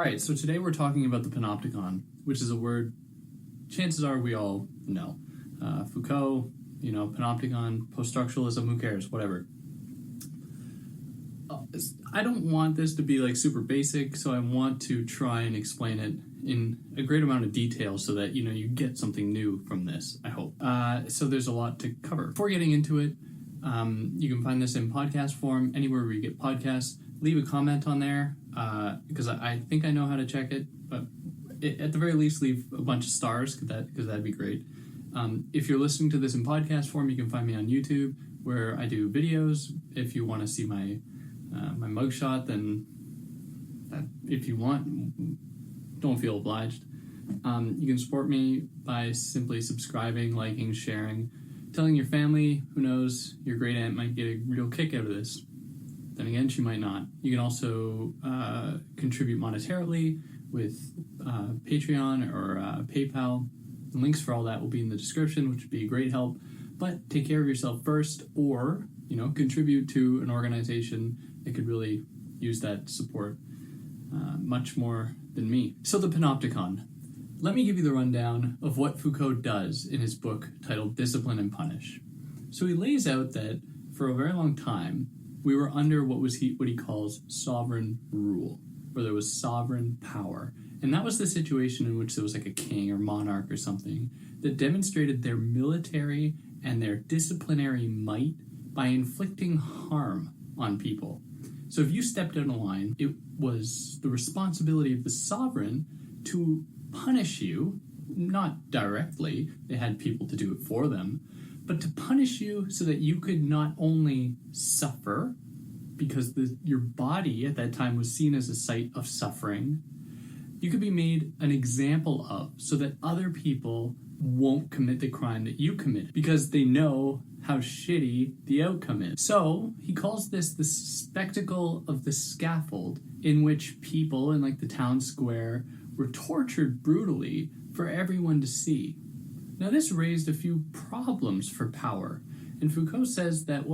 Alright, so today we're talking about the Panopticon, which is a word chances are we all know. Foucault, Panopticon, post-structuralism, who cares, whatever. I don't want this to be super basic, so I want to try and explain it in a great amount of detail so that you get something new from this, I hope. So there's a lot to cover. Before getting into it, you can find this in podcast form, anywhere where you get podcasts. Leave a comment on there, because I think I know how to check it, but at the very least, leave a bunch of stars, because that'd be great. If you're listening to this in podcast form, you can find me on YouTube, where I do videos. If you want to see my mugshot, then if you want, don't feel obliged. You can support me by simply subscribing, liking, sharing, telling your family. Who knows, your great aunt might get a real kick out of this. Then again, she might not. You can also contribute monetarily with Patreon or PayPal. The links for all that will be in the description, which would be a great help. But take care of yourself first, or contribute to an organization that could really use that support much more than me. So the Panopticon. Let me give you the rundown of what Foucault does in his book titled Discipline and Punish. So he lays out that for a very long time, we were under what he calls sovereign rule, where there was sovereign power. And that was the situation in which there was a king or monarch or something that demonstrated their military and their disciplinary might by inflicting harm on people. So if you stepped out of line, it was the responsibility of the sovereign to punish you, not directly, they had people to do it for them, but to punish you so that you could not only suffer, because your body at that time was seen as a site of suffering, you could be made an example of, so that other people won't commit the crime that you committed, because they know how shitty the outcome is. So he calls this the spectacle of the scaffold, in which people in the town square were tortured brutally for everyone to see. Now, this raised a few problems for power, and Foucault says that,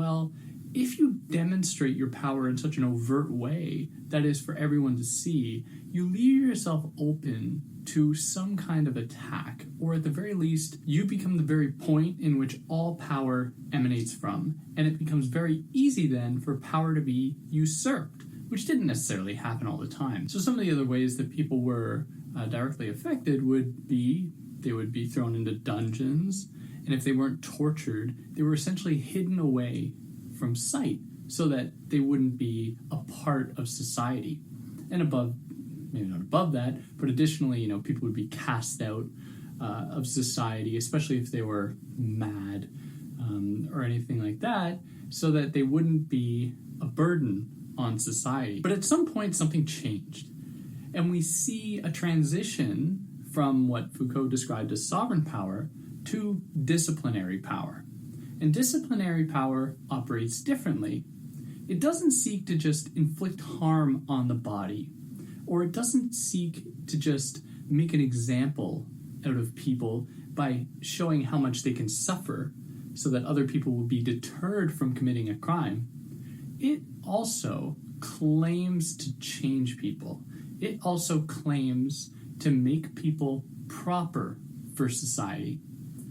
if you demonstrate your power in such an overt way, that is, for everyone to see, you leave yourself open to some kind of attack, or at the very least, you become the very point in which all power emanates from, and it becomes very easy then for power to be usurped, which didn't necessarily happen all the time. So some of the other ways that people were directly affected would be they would be thrown into dungeons, and if they weren't tortured, they were essentially hidden away from sight so that they wouldn't be a part of society. And maybe not above that, but additionally, people would be cast out of society, especially if they were mad or anything like that, so that they wouldn't be a burden on society. But at some point, something changed, and we see a transition from what Foucault described as sovereign power to disciplinary power. And disciplinary power operates differently. It doesn't seek to just inflict harm on the body, or it doesn't seek to just make an example out of people by showing how much they can suffer so that other people will be deterred from committing a crime. It also claims to change people. It also claims to make people proper for society.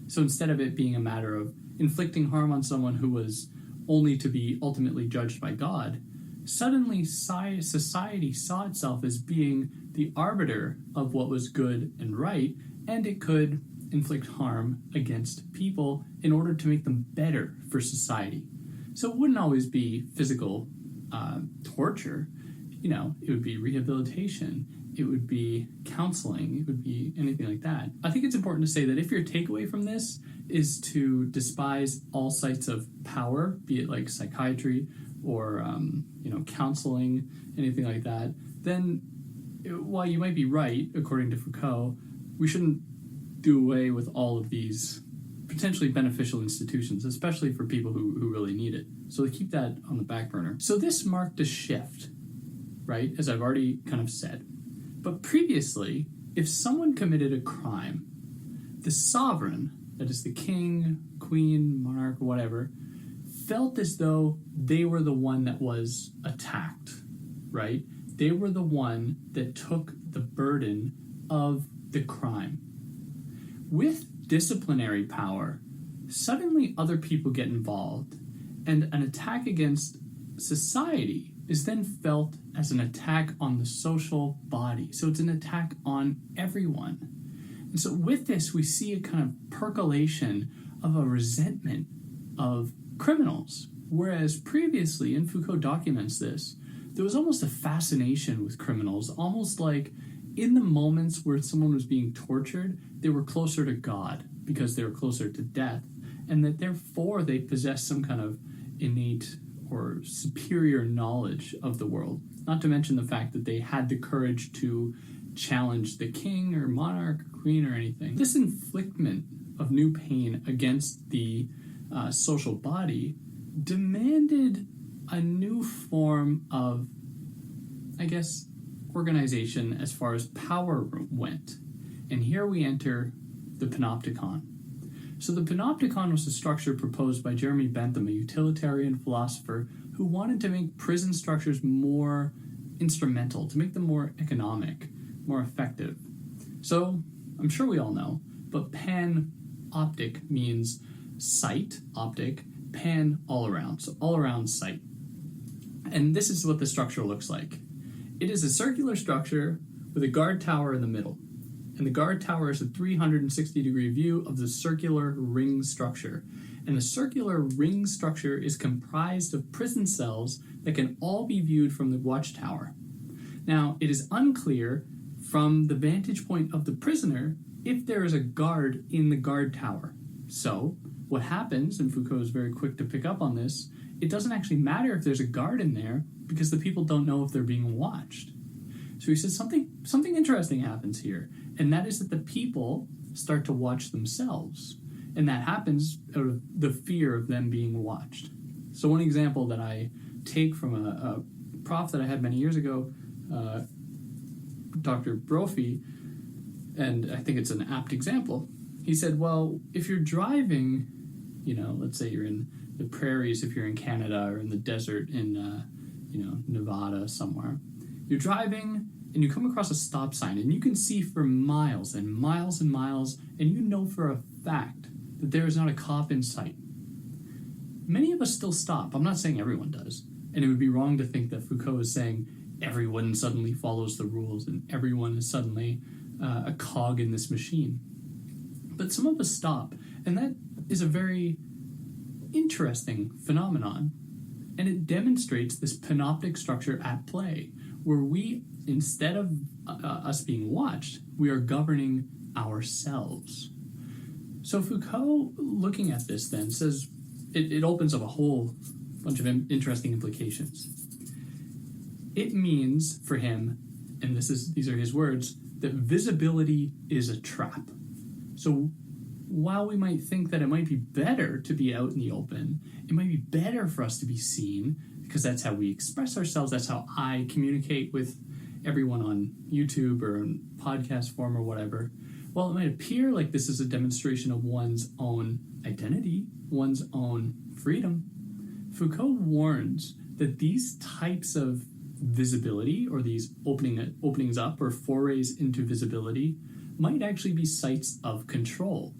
So instead of it being a matter of inflicting harm on someone who was only to be ultimately judged by God, suddenly society saw itself as being the arbiter of what was good and right, and it could inflict harm against people in order to make them better for society. So it wouldn't always be physical torture. It would be rehabilitation, it would be counseling, it would be anything like that. I think it's important to say that if your takeaway from this is to despise all sites of power, be it psychiatry or counseling, anything like that, then while you might be right, according to Foucault, we shouldn't do away with all of these potentially beneficial institutions, especially for people who really need it. So keep that on the back burner. So this marked a shift, right, as I've already kind of said. But previously, if someone committed a crime, the sovereign, that is the king, queen, monarch, whatever, felt as though they were the one that was attacked, right? they were the one that took the burden of the crime. With disciplinary power, suddenly other people get involved, and an attack against society is then felt as an attack on the social body. So it's an attack on everyone. And so with this, we see a kind of percolation of a resentment of criminals. Whereas previously, and Foucault documents this, there was almost a fascination with criminals, almost like in the moments where someone was being tortured, they were closer to God because they were closer to death, and that therefore they possessed some kind of innate or superior knowledge of the world. Not to mention the fact that they had the courage to challenge the king or monarch or queen or anything. This inflictment of new pain against the social body demanded a new form of, I guess, organization as far as power went. And here we enter the Panopticon. So the Panopticon was a structure proposed by Jeremy Bentham, a utilitarian philosopher who wanted to make prison structures more instrumental, to make them more economic, more effective. So, I'm sure we all know, but panoptic means sight, optic, pan, all around, so all around sight. And this is what the structure looks like. It is a circular structure with a guard tower in the middle. And the guard tower is a 360-degree view of the circular ring structure. And the circular ring structure is comprised of prison cells that can all be viewed from the watchtower. Now, it is unclear from the vantage point of the prisoner if there is a guard in the guard tower. So, what happens, and Foucault is very quick to pick up on this, it doesn't actually matter if there's a guard in there because the people don't know if they're being watched. So he says something interesting happens here, and that is that the people start to watch themselves. And that happens out of the fear of them being watched. So one example that I take from a prof that I had many years ago, Dr. Brophy, and I think it's an apt example. He said, well, if you're driving, let's say you're in the prairies, if you're in Canada, or in the desert in, Nevada somewhere, you're driving and you come across a stop sign and you can see for miles and miles and miles, and you know for a fact that there is not a cop in sight. Many of us still stop. I'm not saying everyone does. And it would be wrong to think that Foucault is saying everyone suddenly follows the rules and everyone is suddenly a cog in this machine. But some of us stop, and that is a very interesting phenomenon. And it demonstrates this panoptic structure at play, where we, instead of us being watched, we are governing ourselves. So Foucault, looking at this then, says it opens up a whole bunch of interesting implications. It means for him, and these are his words, that visibility is a trap. So while we might think that it might be better to be out in the open, it might be better for us to be seen, because that's how we express ourselves, that's how I communicate with everyone on YouTube or in podcast form or whatever. Well, it might appear like this is a demonstration of one's own identity, one's own freedom. Foucault warns that these types of visibility, or these openings up or forays into visibility, might actually be sites of control.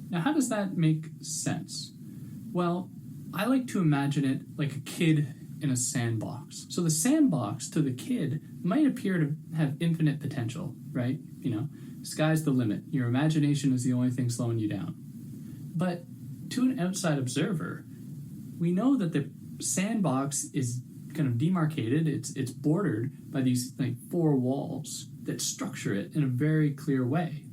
Now, how does that make sense? Well, I like to imagine it like a kid in a sandbox. So the sandbox to the kid might appear to have infinite potential, right? Sky's the limit. Your imagination is the only thing slowing you down. But to an outside observer, we know that the sandbox is kind of demarcated. It's bordered by these four walls that structure it in a very clear way.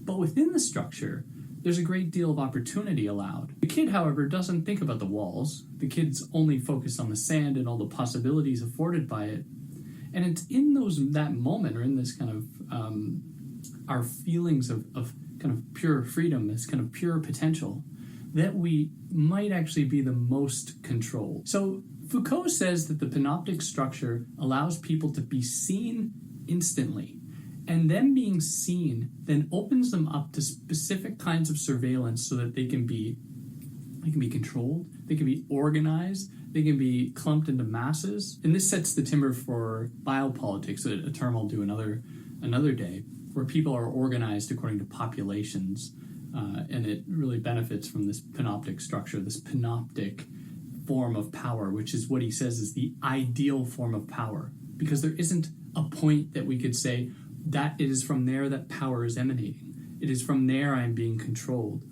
But within the structure, there's a great deal of opportunity allowed. The kid, however, doesn't think about the walls. The kid's only focused on the sand and all the possibilities afforded by it. And it's in that moment, or in this kind of our feelings of kind of pure freedom, this kind of pure potential, that we might actually be the most controlled. So Foucault says that the panoptic structure allows people to be seen instantly, and them being seen then opens them up to specific kinds of surveillance so that they can be They can be controlled. They can be organized. They can be clumped into masses. And this sets the timber for biopolitics, a term I'll do another day, where people are organized according to populations. And it really benefits from this panoptic structure, this panoptic form of power, which is what he says is the ideal form of power. Because there isn't a point that we could say that it is from there that power is emanating. It is from there I am being controlled.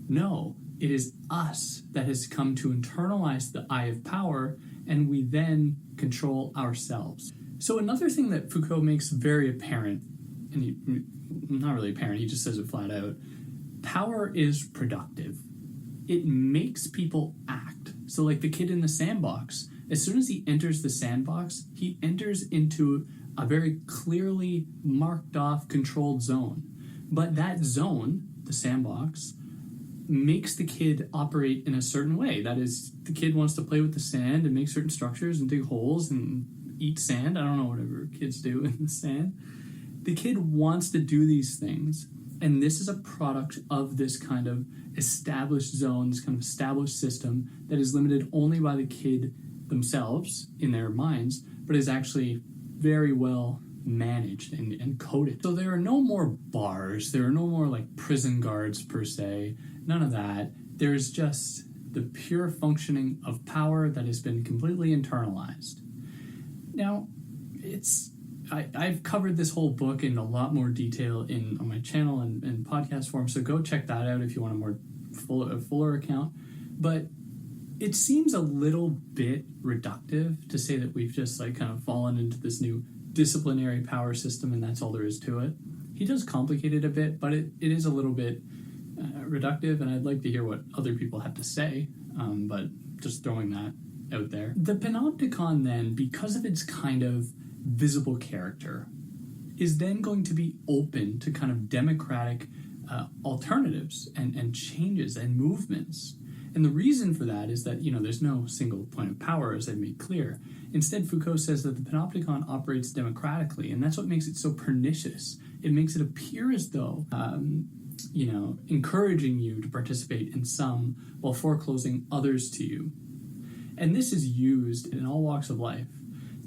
No, it is us that has come to internalize the eye of power, and we then control ourselves. So another thing that Foucault makes very apparent, and not really apparent, he just says it flat out, power is productive. It makes people act. So like the kid in the sandbox, as soon as he enters the sandbox, he enters into a very clearly marked off controlled zone. But that zone, the sandbox, makes the kid operate in a certain way. That is, the kid wants to play with the sand and make certain structures and dig holes and eat sand. I don't know, whatever kids do in the sand. The kid wants to do these things. And this is a product of this kind of established zone, this kind of established system that is limited only by the kid themselves in their minds, but is actually very well managed and coded. So there are no more bars, there are no more like prison guards per se, none of that. There's just the pure functioning of power that has been completely internalized. Now, I've covered this whole book in a lot more detail on my channel and podcast form, so go check that out if you want a fuller account. But it seems a little bit reductive to say that we've just like kind of fallen into this new disciplinary power system and that's all there is to it. He does complicate it a bit, but it is a little bit reductive, and I'd like to hear what other people have to say, but just throwing that out there. The Panopticon then, because of its kind of visible character, is then going to be open to kind of democratic alternatives and changes and movements. And the reason for that is that, there's no single point of power, as I made clear. Instead, Foucault says that the Panopticon operates democratically, and that's what makes it so pernicious. It makes it appear as though, encouraging you to participate in some while foreclosing others to you. And this is used in all walks of life.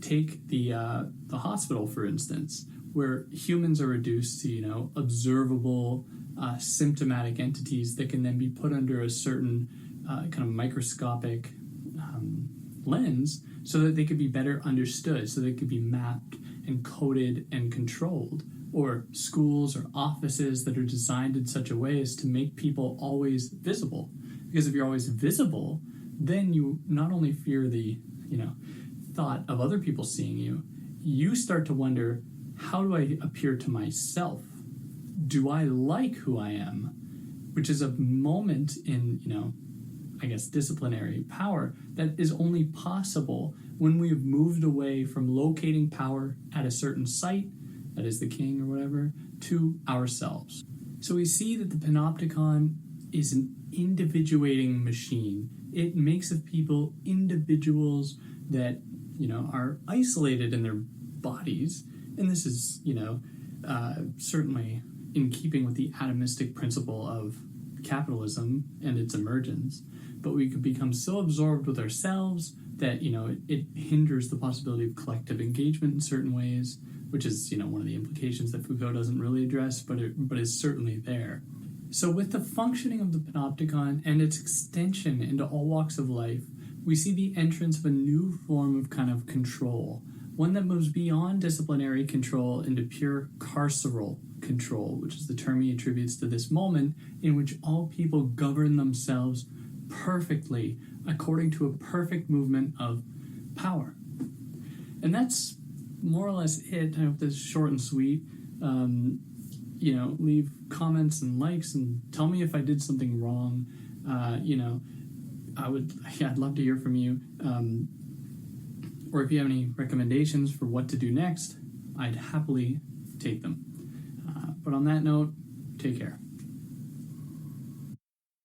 Take the hospital, for instance, where humans are reduced to, observable, symptomatic entities that can then be put under a certain kind of microscopic lens so that they could be better understood, so they could be mapped and coded and controlled. Or schools or offices that are designed in such a way as to make people always visible. Because if you're always visible, then you not only fear the, thought of other people seeing you, you start to wonder, how do I appear to myself? Do I like who I am? Which is a moment in, disciplinary power that is only possible when we have moved away from locating power at a certain site, that is the king or whatever, to ourselves. So we see that the Panopticon is an individuating machine. It makes of people individuals that, are isolated in their bodies. And this is, certainly in keeping with the atomistic principle of capitalism and its emergence. But we could become so absorbed with ourselves that, it hinders the possibility of collective engagement in certain ways, which is, one of the implications that Foucault doesn't really address, but is certainly there. So with the functioning of the Panopticon and its extension into all walks of life, we see the entrance of a new form of kind of control, one that moves beyond disciplinary control into pure carceral control, which is the term he attributes to this moment in which all people govern themselves perfectly according to a perfect movement of power. And that's more or less it. I hope this is short and sweet. Leave comments and likes and tell me if I did something wrong. I'd love to hear from you. Or if you have any recommendations for what to do next, I'd happily take them. But on that note, take care.